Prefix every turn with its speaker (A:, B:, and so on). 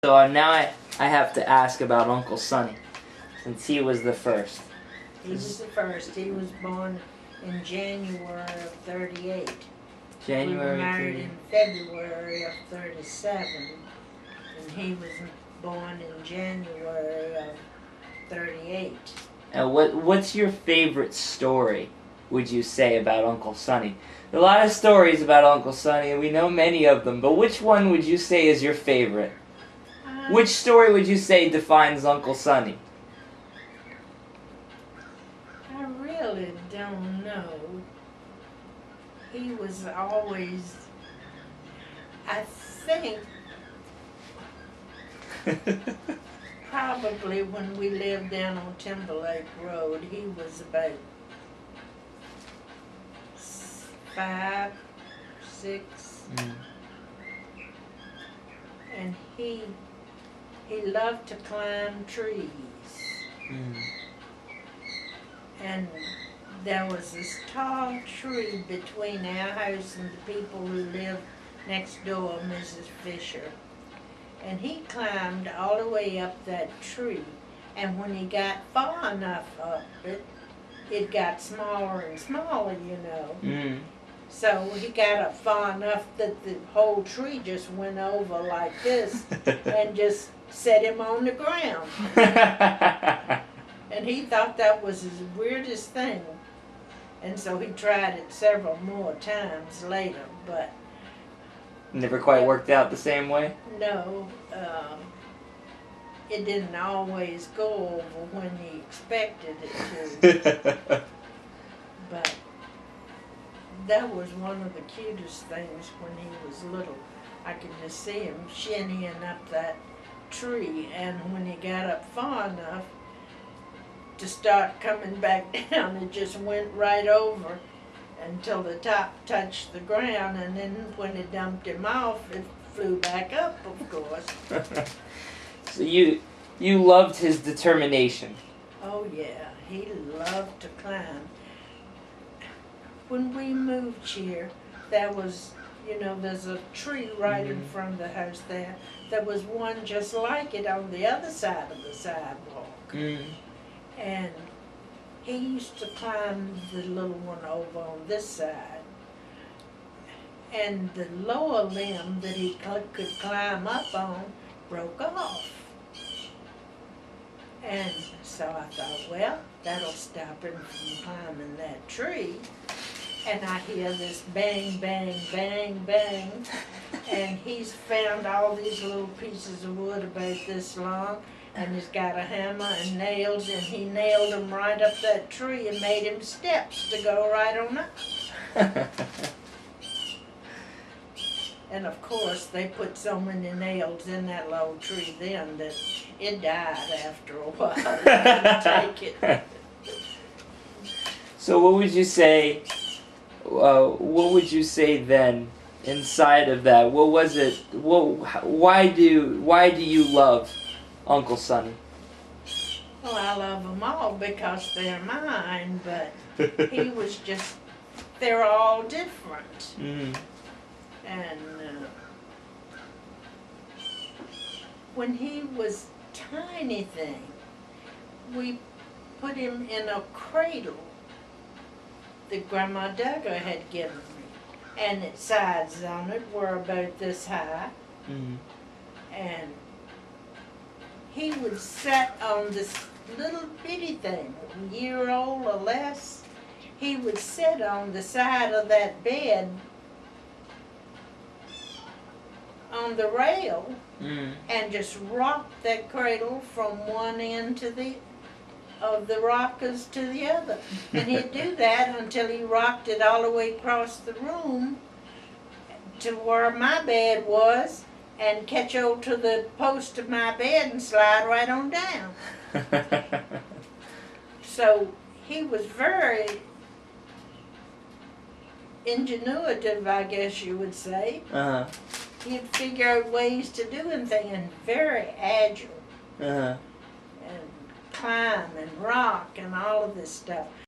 A: So now I have to ask about Uncle Sonny, since he was the first.
B: He was the first. He was born in January of 38.
A: January.
B: We were married in February of 37, and he was born in January of 38.
A: And what's your favorite story, would you say, about Uncle Sonny? There are a lot of stories about Uncle Sonny, and we know many of them, but which one would you say is your favorite? Which story would you say defines Uncle Sonny?
B: I really don't know. He was always, I think, probably when we lived down on Timberlake Road, he was about 5, 6, and he loved to climb trees. And there was this tall tree between our house and the people who lived next door, Mrs. Fisher. And he climbed all the way up that tree. And when he got far enough up it got smaller and smaller, you know. So he got up far enough that the whole tree just went over like this and just set him on the ground. And he thought that was his weirdest thing. And so he tried it several more times later, but...
A: Never quite worked out the same way?
B: No. It didn't always go over when he expected it to. But that was one of the cutest things when he was little. I could just see him shinnying up that tree, and when he got up far enough to start coming back down, it just went right over until the top touched the ground, and then when it dumped him off, it flew back up, of course.
A: So you loved his determination.
B: Oh yeah, he loved to climb. When we moved here, there was, you know, there's a tree right in front of the house there. There was one just like it on the other side of the sidewalk. And he used to climb the little one over on this side. And the lower limb that he could climb up on broke off. And so I thought, well, that'll stop him from climbing that tree. And I hear this bang, bang, bang, bang. And he's found all these little pieces of wood about this long. And he's got a hammer and nails, and he nailed them right up that tree and made him steps to go right on up. And of course, they put so many nails in that low tree then that it died after a while. They couldn't take it.
A: So what would you say? What would you say then? Inside of that, what was it? Why do you love Uncle Sonny?
B: Well, I love them all because they're mine, but he was just, they're all different. And when he was tiny thing, we put him in a cradle that Grandma Duggar had given me. And its sides on it were about this high. And he would sit on this little bitty thing, a year old or less. He would sit on the side of that bed on the rail and just rock that cradle from one end of the rockers to the other. And he'd do that until he rocked it all the way across the room to where my bed was, and catch hold to the post of my bed and slide right on down. So he was very ingenuitive, I guess you would say. He'd figure out ways to do anything, and very agile. And climb and rock and all of this stuff.